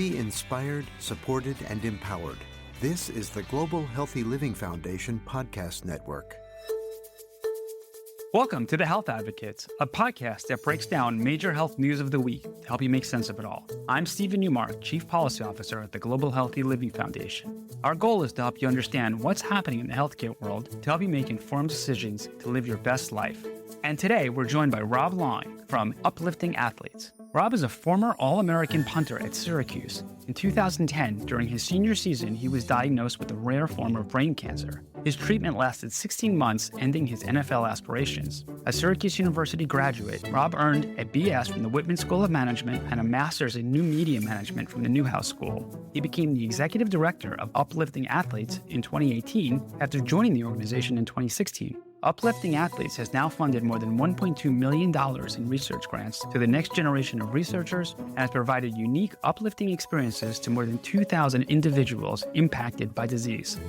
Be inspired, supported, and empowered. This is the Global Healthy Living Foundation podcast network. Welcome to The Health Advocates, a podcast that breaks down major health news of the week to help you make sense of it all. I'm Stephen Newmark, Chief Policy Officer at the Global Healthy Living Foundation. Our goal is to help you understand what's happening in the healthcare world to help you make informed decisions to live your best life. And today, we're joined by Rob Long from Uplifting Athletes. Rob is a former All-American punter at Syracuse. In 2010, during his senior season, he was diagnosed with a rare form of brain cancer. His treatment lasted 16 months, ending his NFL aspirations. A Syracuse University graduate, Rob earned a BS from the Whitman School of Management and a master's in new media management from the Newhouse School. He became the executive director of Uplifting Athletes in 2018 after joining the organization in 2016. Uplifting Athletes has now funded more than $1.2 million in research grants to the next generation of researchers and has provided unique uplifting experiences to more than 2,000 individuals impacted by disease.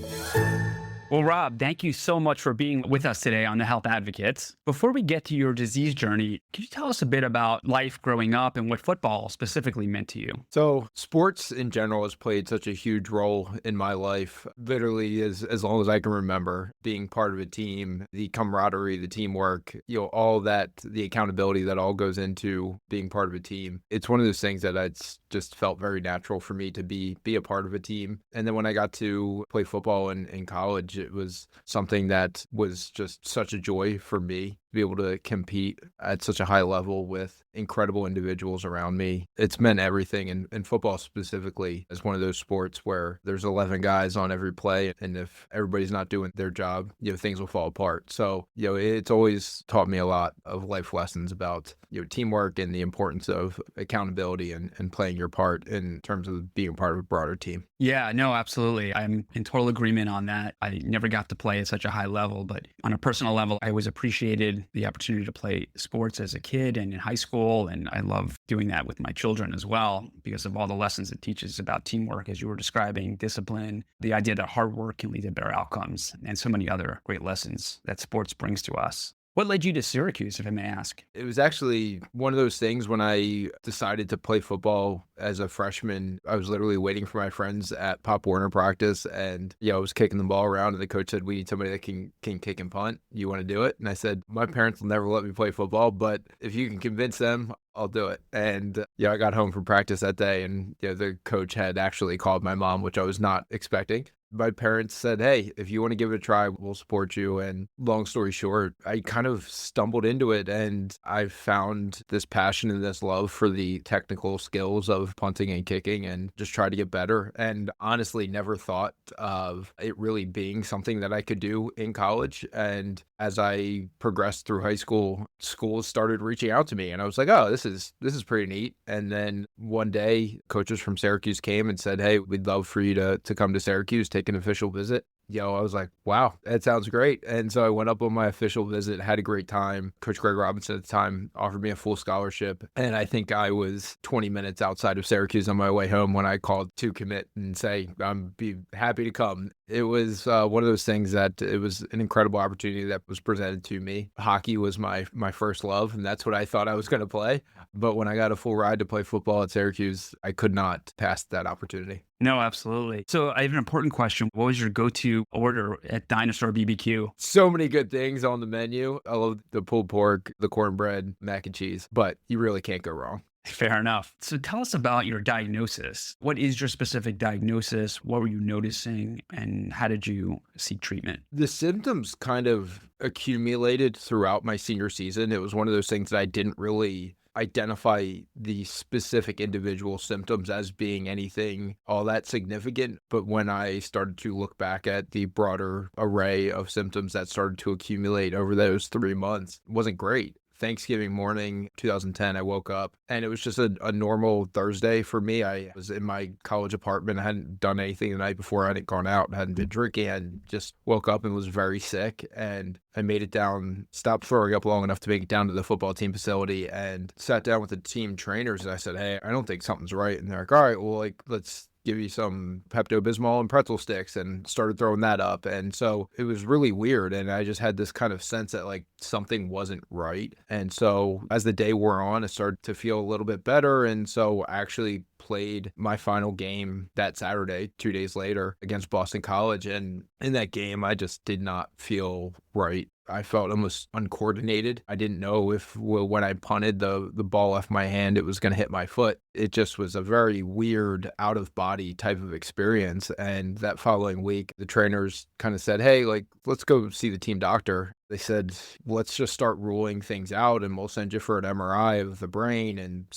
Well, Rob, thank you so much for being with us today on The Health Advocates. Before we get to your disease journey, can you tell us a bit about life growing up and what football specifically meant to you? So sports in general has played such a huge role in my life, literally as long as I can remember. Being part of a team, the camaraderie, the teamwork, all that, the accountability that all goes into being part of a team. It's one of those things that it's just felt very natural for me to be a part of a team. And then when I got to play football in college, it was something that was just such a joy for me to be able to compete at such a high level with incredible individuals around me. It's meant everything. And football specifically is one of those sports where there's 11 guys on every play. And if everybody's not doing their job, things will fall apart. So, it's always taught me a lot of life lessons about, teamwork and the importance of accountability and playing your part in terms of being part of a broader team. Yeah, no, absolutely. I'm in total agreement on that. I never got to play at such a high level, but on a personal level, I always appreciated the opportunity to play sports as a kid and in high school. And I love doing that with my children as well because of all the lessons it teaches about teamwork, as you were describing, discipline, the idea that hard work can lead to better outcomes, and so many other great lessons that sports brings to us. What led you to Syracuse, if I may ask? It was actually one of those things when I decided to play football as a freshman. I was literally waiting for my friends at Pop Warner practice, and I was kicking the ball around, and the coach said, "We need somebody that can kick and punt. You want to do it?" And I said, "My parents will never let me play football, but if you can convince them, I'll do it." And I got home from practice that day, and the coach had actually called my mom, which I was not expecting. My parents said, "Hey, if you want to give it a try, we'll support you." And long story short, I kind of stumbled into it, and I found this passion and this love for the technical skills of punting and kicking and just try to get better. And honestly, never thought of it really being something that I could do in college. And as I progressed through high school, schools started reaching out to me, and I was like, "Oh, this is pretty neat." And then one day, coaches from Syracuse came and said, "Hey, we'd love for you to come to Syracuse, take an official visit." I was like, wow, that sounds great. And so I went up on my official visit, had a great time. Coach Greg Robinson at the time offered me a full scholarship. And I think I was 20 minutes outside of Syracuse on my way home when I called to commit and say, "I'm be happy to come." It was one of those things that it was an incredible opportunity that was presented to me. Hockey was my first love, and that's what I thought I was going to play. But when I got a full ride to play football at Syracuse, I could not pass that opportunity. No, absolutely. So I have an important question. What was your go-to order at Dinosaur BBQ? So many good things on the menu. I love the pulled pork, the cornbread, mac and cheese, but you really can't go wrong. Fair enough. So tell us about your diagnosis. What is your specific diagnosis? What were you noticing? And how did you seek treatment? The symptoms kind of accumulated throughout my senior season. It was one of those things that I didn't really identify the specific individual symptoms as being anything all that significant. But when I started to look back at the broader array of symptoms that started to accumulate over those 3 months, it wasn't great. Thanksgiving morning, 2010, I woke up and it was just a normal Thursday for me. I was in my college apartment. I hadn't done anything the night before. I hadn't gone out, I hadn't been drinking. I just woke up and was very sick. And I made it down, stopped throwing up long enough to make it down to the football team facility and sat down with the team trainers. And I said, "Hey, I don't think something's right." And they're like, "All right, well, let's give you some Pepto-Bismol and pretzel sticks," and started throwing that up. And so it was really weird. And I just had this kind of sense that something wasn't right. And so as the day wore on, I started to feel a little bit better. And so I actually played my final game that Saturday, 2 days later, against Boston College. And in that game, I just did not feel right. I felt almost uncoordinated. I didn't know if when I punted, the ball left my hand, it was going to hit my foot. It just was a very weird out-of-body type of experience. And that following week, the trainers kind of said, hey, like, let's go see the team doctor. They said, let's just start ruling things out and we'll send you for an MRI of the brain and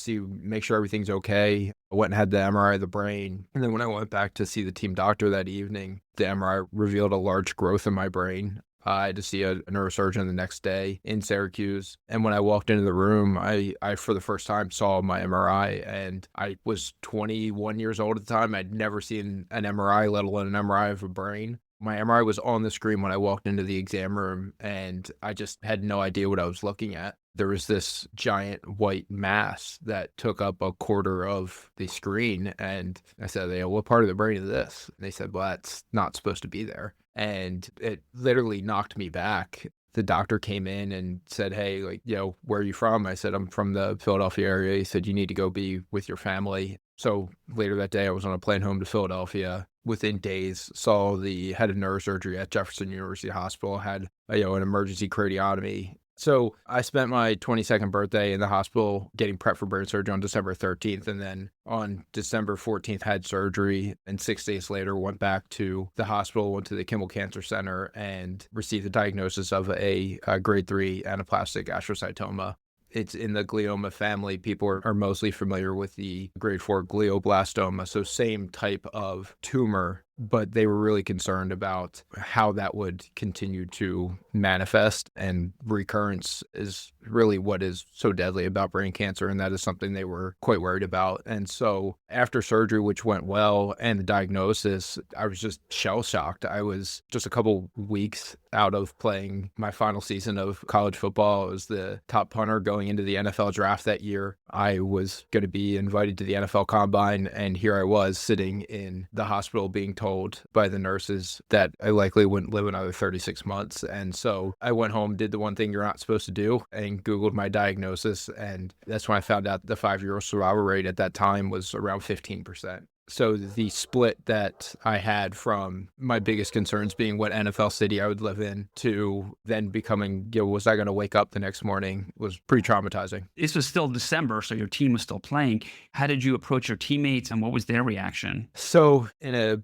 make sure everything's okay. I went and had the MRI of the brain. And then when I went back to see the team doctor that evening, the MRI revealed a large growth in my brain. I had to see a neurosurgeon the next day in Syracuse. And when I walked into the room, I for the first time saw my MRI, and I was 21 years old at the time. I'd never seen an MRI, let alone an MRI of a brain. My MRI was on the screen when I walked into the exam room, and I just had no idea what I was looking at. There was this giant white mass that took up a quarter of the screen. And I said, what part of the brain is this? And they said, well, that's not supposed to be there. And it literally knocked me back. The doctor came in and said, hey, where are you from? I said, I'm from the Philadelphia area. He said, you need to go be with your family. So later that day, I was on a plane home to Philadelphia. Within days, had a neurosurgery at Jefferson University Hospital, had an emergency craniotomy. So I spent my 22nd birthday in the hospital getting prepped for brain surgery on December 13th. And then on December 14th, had surgery. And 6 days later, went back to the hospital, went to the Kimmel Cancer Center, and received the diagnosis of a grade 3 anaplastic astrocytoma. It's in the glioma family. People are mostly familiar with the grade 4 glioblastoma, so same type of tumor, but they were really concerned about how that would continue to manifest, and recurrence is really what is so deadly about brain cancer, and that is something they were quite worried about. And so after surgery, which went well, and the diagnosis, I was just shell-shocked. I was just a couple weeks out of playing my final season of college football. I was the top punter going into the NFL draft that year. I was going to be invited to the NFL Combine, and here I was sitting in the hospital being told by the nurses that I likely wouldn't live another 36 months. And so I went home, did the one thing you're not supposed to do, and Googled my diagnosis. And that's when I found out the 5-year survival rate at that time was around 15%. So the split that I had from my biggest concerns being what NFL city I would live in to then becoming, was I going to wake up the next morning, was pretty traumatizing. This was still December, so your team was still playing. How did you approach your teammates, and what was their reaction? So in a,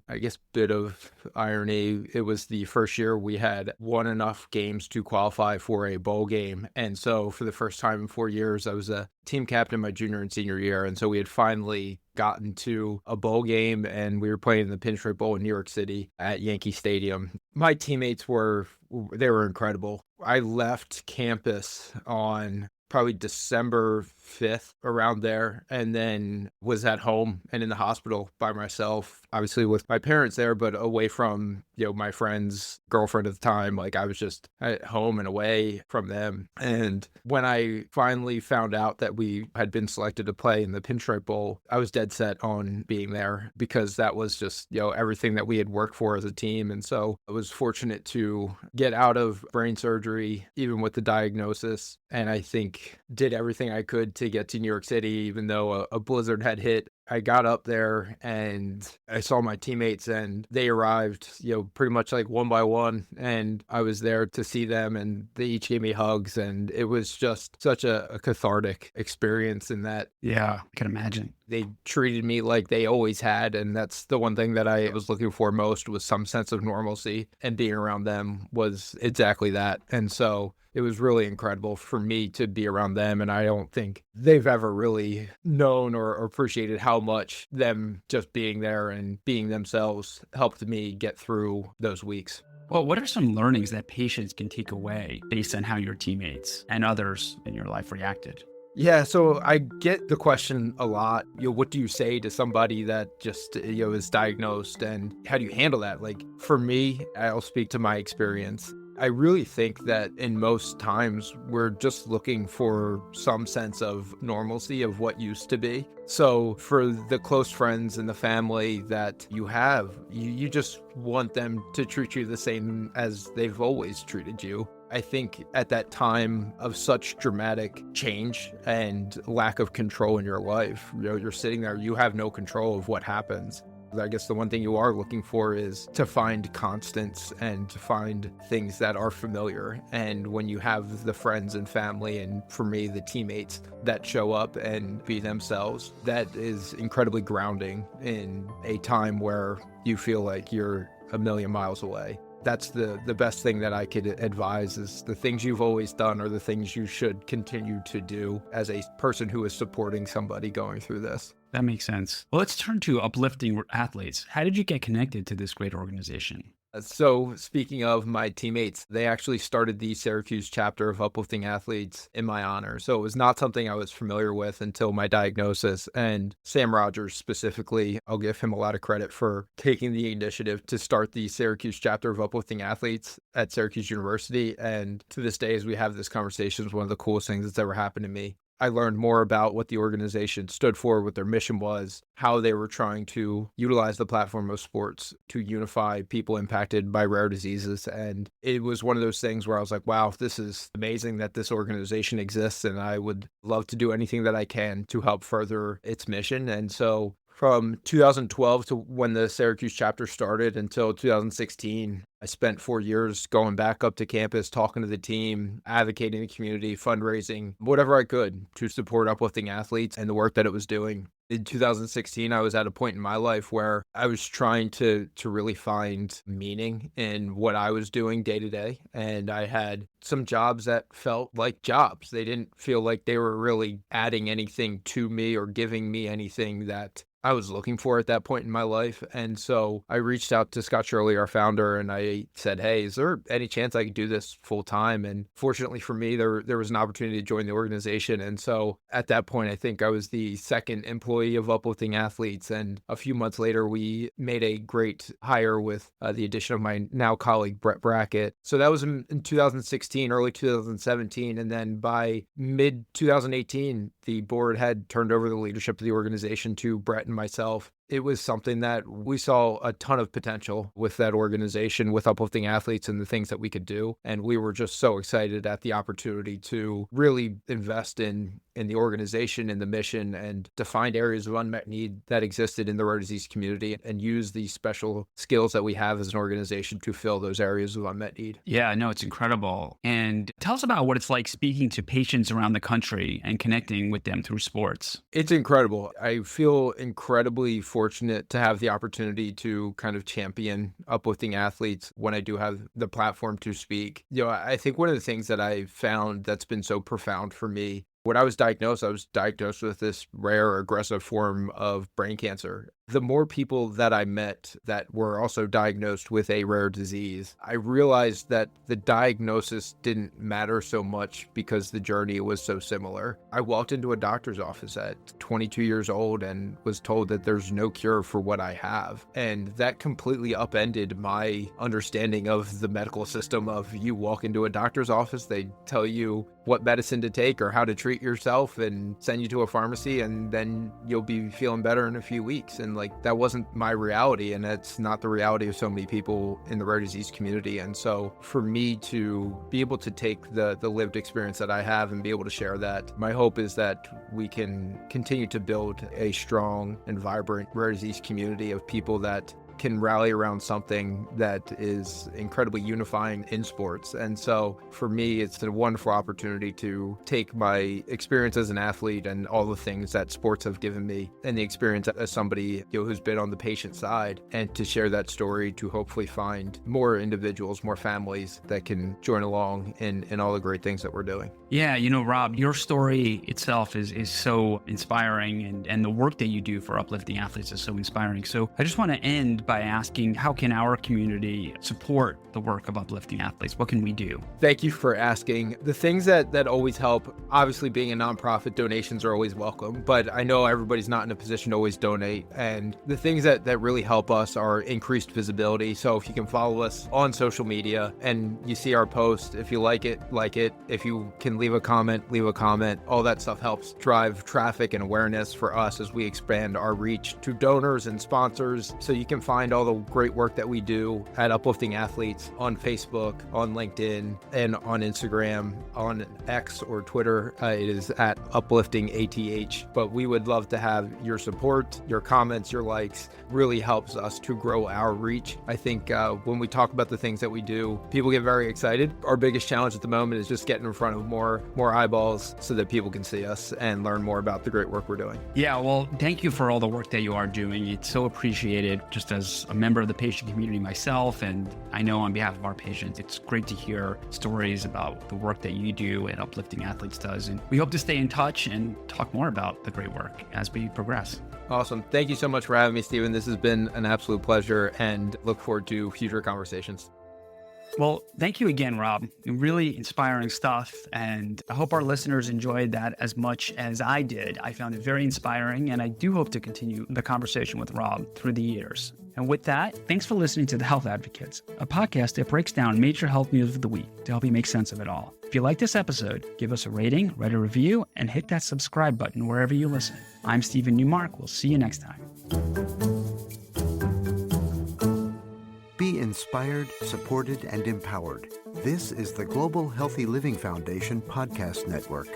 bit of irony, it was the first year we had won enough games to qualify for a bowl game. And so for the first time in 4 years, I was a team captain my junior and senior year. And so we had finally gotten to a bowl game, and we were playing in the Pinstripe Bowl in New York City at Yankee Stadium. My teammates were incredible. I left campus on probably December 5th, around there, and then was at home and in the hospital by myself, obviously with my parents there, but away from, my friend's girlfriend at the time. I was just at home and away from them. And when I finally found out that we had been selected to play in the Pinstripe Bowl, I was dead set on being there, because that was just, everything that we had worked for as a team. And so I was fortunate to get out of brain surgery, even with the diagnosis. And I think did everything I could to get to New York City, even though a blizzard had hit. I got up there and I saw my teammates, and they arrived, pretty much one by one. And I was there to see them, and they each gave me hugs. And it was just such a cathartic experience in that. Yeah, I can imagine. They treated me like they always had. And that's the one thing that I was looking for most, was some sense of normalcy. And being around them was exactly that. And so it was really incredible for me to be around them. And I don't think they've ever really known or appreciated how much them just being there and being themselves helped me get through those weeks. Well, what are some learnings that patients can take away based on how your teammates and others in your life reacted? Yeah, so I get the question a lot. What do you say to somebody that just, is diagnosed, and how do you handle that? For me, I'll speak to my experience. I really think that in most times, we're just looking for some sense of normalcy of what used to be. So for the close friends and the family that you have, you just want them to treat you the same as they've always treated you. I think at that time of such dramatic change and lack of control in your life, you're sitting there, you have no control of what happens. I guess the one thing you are looking for is to find constants and to find things that are familiar. And when you have the friends and family, and for me, the teammates that show up and be themselves, that is incredibly grounding in a time where you feel like you're a million miles away. That's the best thing that I could advise is the things you've always done are the things you should continue to do as a person who is supporting somebody going through this. That makes sense. Well, let's turn to Uplifting Athletes. How did you get connected to this great organization? So speaking of my teammates, they actually started the Syracuse chapter of Uplifting Athletes in my honor. So it was not something I was familiar with until my diagnosis. And Sam Rogers specifically, I'll give him a lot of credit for taking the initiative to start the Syracuse chapter of Uplifting Athletes at Syracuse University. And to this day, as we have this conversation, is one of the coolest things that's ever happened to me. I learned more about what the organization stood for, what their mission was, how they were trying to utilize the platform of sports to unify people impacted by rare diseases. And it was one of those things where I was like, wow, this is amazing that this organization exists, and I would love to do anything that I can to help further its mission. And so from 2012 to when the Syracuse chapter started until 2016, I spent 4 years going back up to campus, talking to the team, advocating the community, fundraising, whatever I could to support Uplifting Athletes and the work that it was doing. In 2016, I was at a point in my life where I was trying to really find meaning in what I was doing day to day. And I had some jobs that felt like jobs. They didn't feel like they were really adding anything to me or giving me anything that I was looking for at that point in my life. And so I reached out to Scott Shirley, our founder, and I said, hey, is there any chance I could do this full time? And fortunately for me, there was an opportunity to join the organization. And so at that point, I think I was the second employee of Uplifting Athletes. And a few months later, we made a great hire with the addition of my now colleague, Brett Brackett. So that was in 2016, early 2017. And then by mid 2018, the board had turned over the leadership of the organization to Brett and myself. It was something that we saw a ton of potential with that organization, with Uplifting Athletes and the things that we could do. And we were just so excited at the opportunity to really invest in the organization and the mission and to find areas of unmet need that existed in the rare disease community and use the special skills that we have as an organization to fill those areas of unmet need. Yeah, no, it's incredible. And tell us about what it's like speaking to patients around the country and connecting with them through sports. It's incredible. I feel incredibly fortunate to have the opportunity to kind of champion Uplifting Athletes when I do have the platform to speak. I think one of the things that I found that's been so profound for me, when I was diagnosed with this rare aggressive form of brain cancer. The more people that I met that were also diagnosed with a rare disease, I realized that the diagnosis didn't matter so much because the journey was so similar. I walked into a doctor's office at 22 years old and was told that there's no cure for what I have. And that completely upended my understanding of the medical system of you walk into a doctor's office, they tell you what medicine to take or how to treat yourself and send you to a pharmacy, and then you'll be feeling better in a few weeks. And that wasn't my reality, and that's not the reality of so many people in the rare disease community. And so for me to be able to take the lived experience that I have and be able to share that, my hope is that we can continue to build a strong and vibrant rare disease community of people that can rally around something that is incredibly unifying in sports. And so for me, it's a wonderful opportunity to take my experience as an athlete and all the things that sports have given me and the experience as somebody who's been on the patient side, and to share that story to hopefully find more individuals, more families that can join along in all the great things that we're doing. Yeah, Rob, your story itself is so inspiring, and the work that you do for Uplifting Athletes is so inspiring. So I just want to end by asking, how can our community support the work of Uplifting Athletes? What can we do? Thank you for asking. The things that always help, obviously being a nonprofit, donations are always welcome, but I know everybody's not in a position to always donate. And the things that really help us are increased visibility. So if you can follow us on social media and you see our post, if you like it. If you can leave a comment. All that stuff helps drive traffic and awareness for us as we expand our reach to donors and sponsors. So you can find find all the great work that we do at Uplifting Athletes on Facebook, on LinkedIn, and on Instagram, on X or Twitter. It is at Uplifting ATH. But we would love to have your support, your comments, your likes. Really helps us to grow our reach. I think when we talk about the things that we do, people get very excited. Our biggest challenge at the moment is just getting in front of more eyeballs so that people can see us and learn more about the great work we're doing. Yeah, well, thank you for all the work that you are doing. It's so appreciated. Just as a member of the patient community myself, and I know on behalf of our patients, it's great to hear stories about the work that you do and Uplifting Athletes does. And we hope to stay in touch and talk more about the great work as we progress. Awesome. Thank you so much for having me, Stephen. This has been an absolute pleasure, and look forward to future conversations. Well, thank you again, Rob. Really inspiring stuff. And I hope our listeners enjoyed that as much as I did. I found it very inspiring, and I do hope to continue the conversation with Rob through the years. And with that, thanks for listening to The Health Advocates, a podcast that breaks down major health news of the week to help you make sense of it all. If you like this episode, give us a rating, write a review, and hit that subscribe button wherever you listen. I'm Stephen Newmark. We'll see you next time. Be inspired, supported, and empowered. This is the Global Healthy Living Foundation Podcast Network.